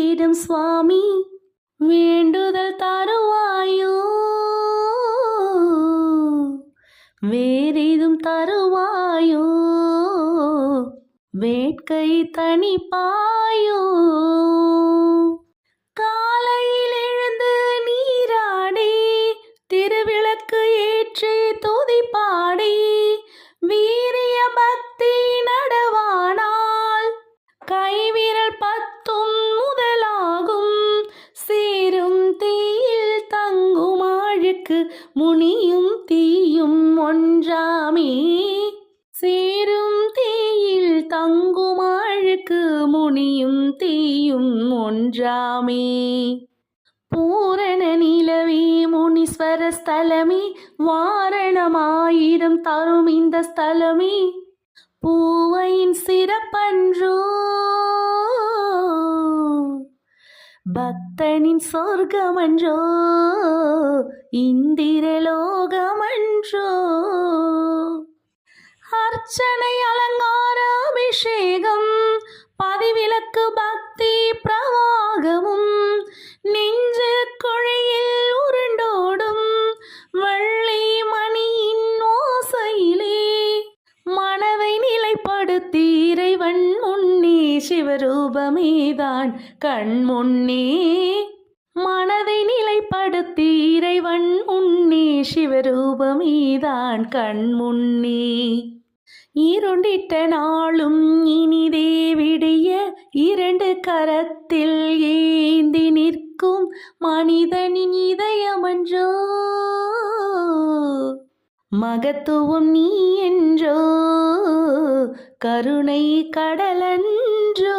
வழங்கிடும் சுவாமி வேண்டுதல் தருவாயோ வேறேதும் தருவாயோ வேட்கை தணிப்பாயோ காலையில் எழுந்து நீராடி திருவிளக்கு ஏற்றி துதி பாடி வீரிய பக்தி நடவானால் கைவிரல் பத்தும் முதலாகும் சேரும் தீயில் தங்கும் ஆழுக்கு முனியும் தீயும் ஒன்றாமே சேரும் தீயில் தங்கும் ஆழுக்கு முனியும் தீயும் ஒன்றாமே பூரண நிலவே முனீஸ்வர ஸ்தலமே வாரணமாயிரம் தரும் இந்த ஸ்தலமே பூவையின் சிறப்பன்றோ பக்தனின் சொர்க்கமன்றோ இந்திரலோகமன்றோ அர்ச்சனை அலங்கார அபிஷேகம் பதிவிலக்கு பக்தி பிரவாகமும் நெஞ்சு குழியில் உருண்டோடும் வள்ளி மணியின் ஓசையிலே மனதை நிலைப்படுத்தி இறைவன் முன்னே சிவரூபமேதான் கண் முன்னே மனதை நிலைப்படுத்தி இறைவன் முன்னே சிவரூபமேதான் கண் முன்னே இருண்டிட்ட நாளும் இனிதே விடிய இரண்டு கரத்தில் ஏந்தி நிற்கும் மனிதனின் இதயமன்றோ மகத்துவம் நீ என்றோ கருணை கடலன்றோ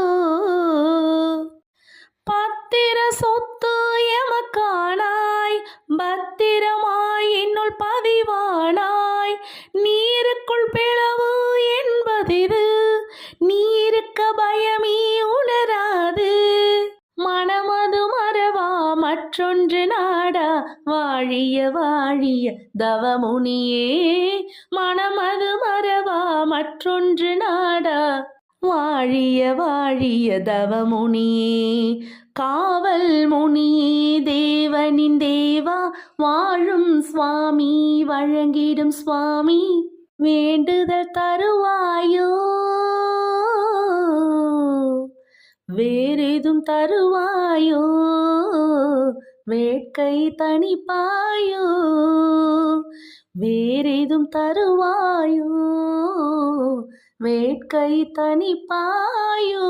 பத்திர சொத்து எமக்கானாய் பத்திரமாய் என்னுள் பதிவானாய் நீருக்குள் பிளவு என்பதிது நீருக்க பயமே உணராது மனமது மறவா மற்றொன்று நாடா வாழிய வாழிய தவமுனியே மனமது மறவா மற்றொன்று நாடா வாழிய வாழிய தவமுனியே காவல் முனியே தேவனின் தேவா வாழும் சுவாமி வழங்கிடும் சுவாமி வேண்டுதல் தருவாயோ வேறேதும் தருவாயோ வேட்கை தணிப்பாயோ வேறேதும் தருவாயோ வேட்கை தணிப்பாயோ